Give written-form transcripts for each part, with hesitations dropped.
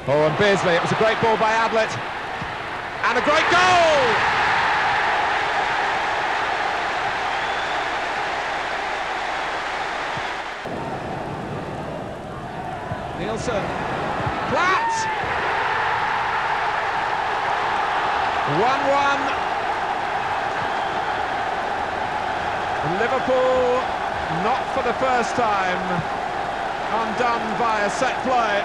Oh, and Beardsley, it was a great ball by Ablett. And a great goal! Nielsen. Platt! 1-1. Liverpool, not for the first time, undone by a set play.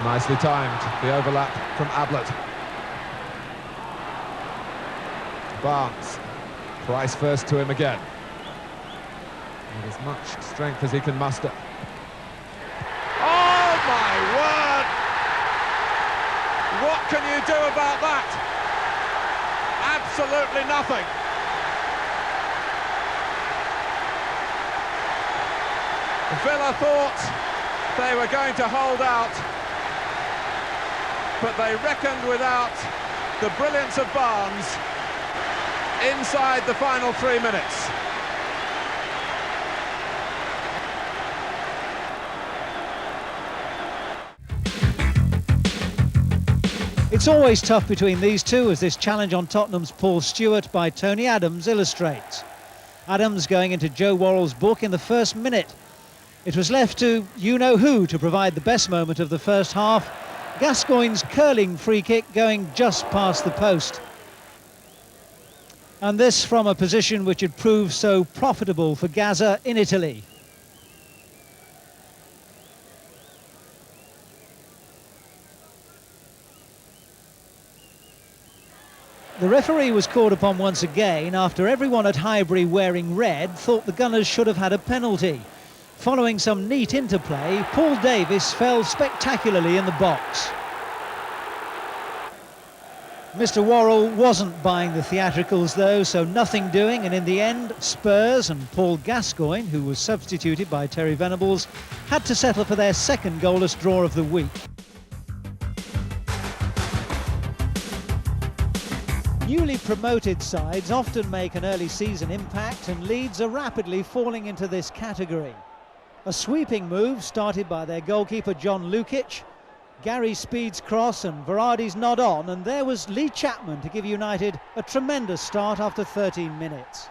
Nicely timed, the overlap from Ablett. Barnes, Price first to him again. With as much strength as he can muster. Oh my word! What can you do about that? Absolutely nothing. Villa thought they were going to hold out, but they reckoned without the brilliance of Barnes inside the final 3 minutes. It's always tough between these two, as this challenge on Tottenham's Paul Stewart by Tony Adams illustrates. Adams going into Joe Worrell's book in the first minute. It was left to you-know-who to provide the best moment of the first half. Gascoigne's curling free kick going just past the post. And this from a position which had proved so profitable for Gaza in Italy. The referee was called upon once again after everyone at Highbury wearing red thought the Gunners should have had a penalty. Following some neat interplay, Paul Davis fell spectacularly in the box. Mr. Worrell wasn't buying the theatricals though, so nothing doing, and in the end, Spurs and Paul Gascoigne, who was substituted by Terry Venables, had to settle for their second goalless draw of the week. Newly promoted sides often make an early season impact, and Leeds are rapidly falling into this category. A sweeping move started by their goalkeeper John Lukic, Gary Speed's cross and Varadi's nod on, and there was Lee Chapman to give United a tremendous start after 13 minutes.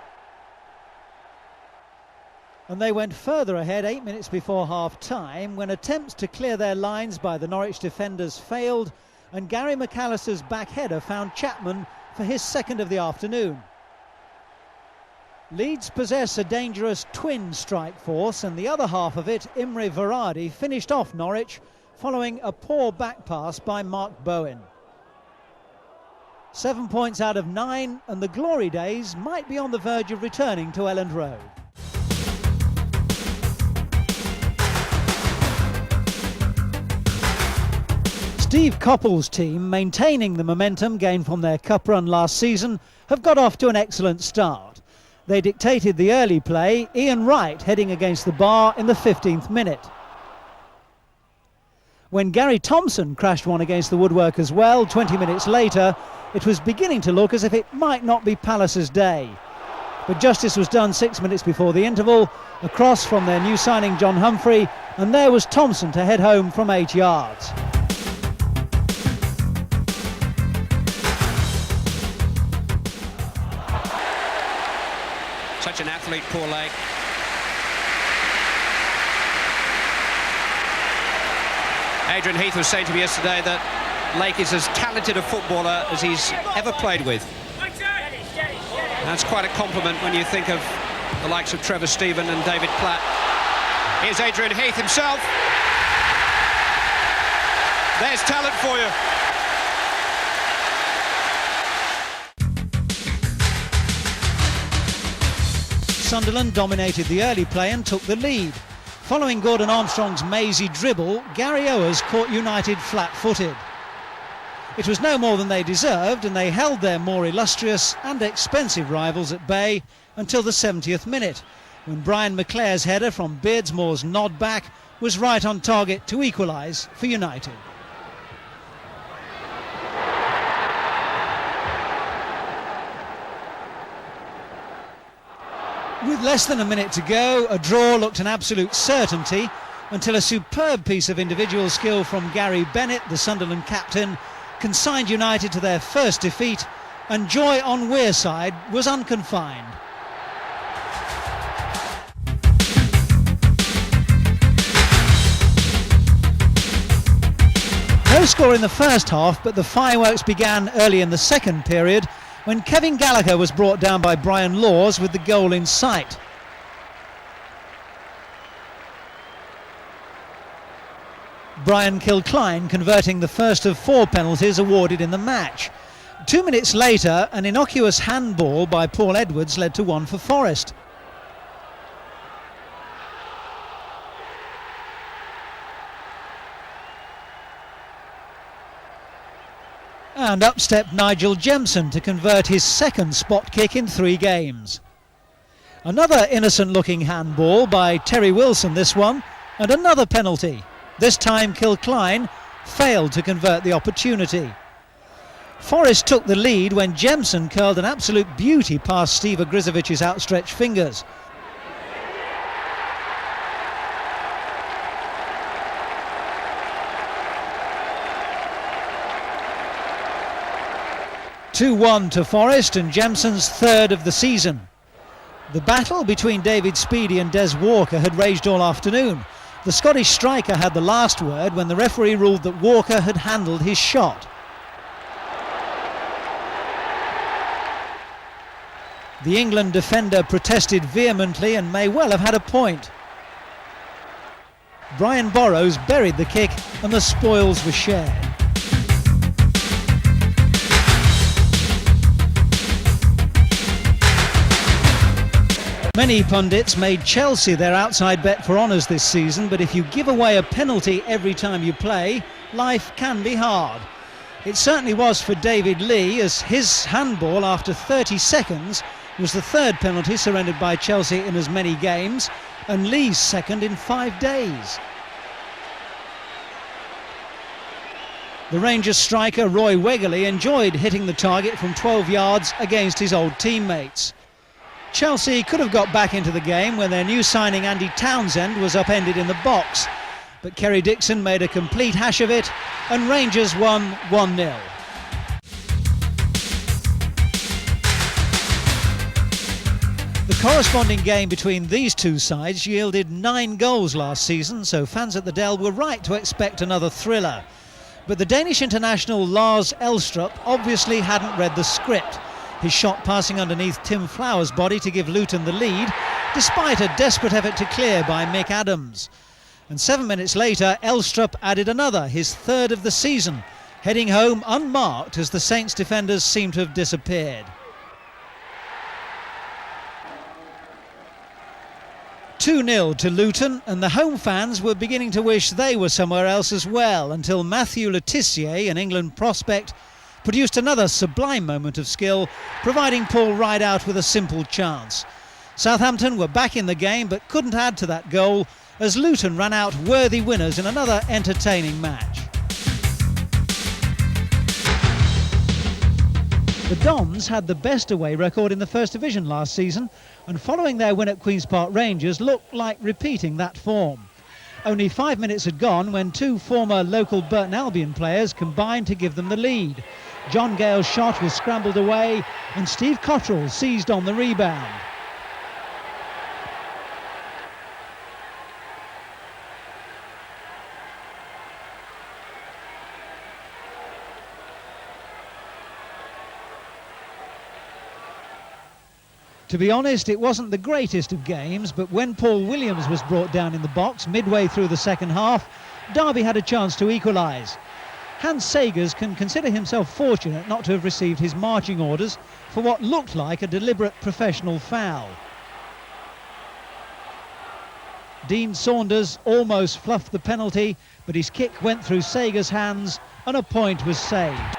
And they went further ahead 8 minutes before half-time when attempts to clear their lines by the Norwich defenders failed, and Gary McAllister's back header found Chapman for his second of the afternoon. Leeds possess a dangerous twin strike force, and the other half of it, Imre Varadi, finished off Norwich following a poor back pass by Mark Bowen. 7 points out of 9, and the glory days might be on the verge of returning to Elland Road. Steve Coppell's team, maintaining the momentum gained from their cup run last season, have got off to an excellent start. They dictated the early play, Ian Wright heading against the bar in the 15th minute. When Gary Thompson crashed one against the woodwork as well, 20 minutes later, it was beginning to look as if it might not be Palace's day. But justice was done 6 minutes before the interval, a cross from their new signing John Humphrey, and there was Thompson to head home from 8 yards. Such an athlete, poor Lake. Adrian Heath was saying to me yesterday that Lake is as talented a footballer as he's ever played with. That's quite a compliment when you think of the likes of Trevor Stephen and David Platt. Here's Adrian Heath himself. There's talent for you. Sunderland dominated the early play and took the lead. Following Gordon Armstrong's mazy dribble, Gary Owers caught United flat-footed. It was no more than they deserved, and they held their more illustrious and expensive rivals at bay until the 70th minute, when Brian McClare's header from Beardsmore's nod back was right on target to equalise for United. With less than a minute to go, a draw looked an absolute certainty until a superb piece of individual skill from Gary Bennett, the Sunderland captain, consigned United to their first defeat, and joy on Wearside was unconfined. No score in the first half, but the fireworks began early in the second period when Kevin Gallagher was brought down by Brian Laws with the goal in sight. Brian Kilcline converting the first of 4 penalties awarded in the match. 2 minutes later, an innocuous handball by Paul Edwards led to one for Forest. And up stepped Nigel Jemson to convert his second spot kick in 3 games. Another innocent-looking handball by Terry Wilson, this one, and another penalty. This time Kilcline failed to convert the opportunity. Forest took the lead when Jemson curled an absolute beauty past Steve Ogrizovich's outstretched fingers. (2-1) to Forest, and Jemson's third of the season. The battle between David Speedie and Des Walker had raged all afternoon. The Scottish striker had the last word when the referee ruled that Walker had handled his shot. The England defender protested vehemently and may well have had a point. Brian Burrows buried the kick and the spoils were shared. Many pundits made Chelsea their outside bet for honours this season, but if you give away a penalty every time you play, life can be hard. It certainly was for David Lee, as his handball after 30 seconds was the third penalty surrendered by Chelsea in as many games, and Lee's second in 5 days. The Rangers striker Roy Wegerle enjoyed hitting the target from 12 yards against his old teammates. Chelsea could have got back into the game when their new signing Andy Townsend was upended in the box, but Kerry Dixon made a complete hash of it and Rangers won 1-0. The corresponding game between these two sides yielded 9 goals last season, so fans at the Dell were right to expect another thriller. But the Danish international Lars Elstrup obviously hadn't read the script. His shot passing underneath Tim Flower's body to give Luton the lead, despite a desperate effort to clear by Mick Adams. And 7 minutes later, Elstrup added another, his third of the season, heading home unmarked as the Saints defenders seemed to have disappeared. 2-0 to Luton, and the home fans were beginning to wish they were somewhere else as well, until Matthew Le Tissier, an England prospect, produced another sublime moment of skill, providing Paul Rideout with a simple chance. Southampton were back in the game but couldn't add to that goal as Luton ran out worthy winners in another entertaining match. The Dons had the best away record in the First Division last season, and following their win at Queen's Park Rangers looked like repeating that form. Only 5 minutes had gone when 2 former local Burton Albion players combined to give them the lead. John Gale's shot was scrambled away and Steve Cottrell seized on the rebound. To be honest, it wasn't the greatest of games, but when Paul Williams was brought down in the box midway through the second half, Derby had a chance to equalise. Hans Sagers can consider himself fortunate not to have received his marching orders for what looked like a deliberate professional foul. Dean Saunders almost fluffed the penalty, but his kick went through Sagers' hands and a point was saved.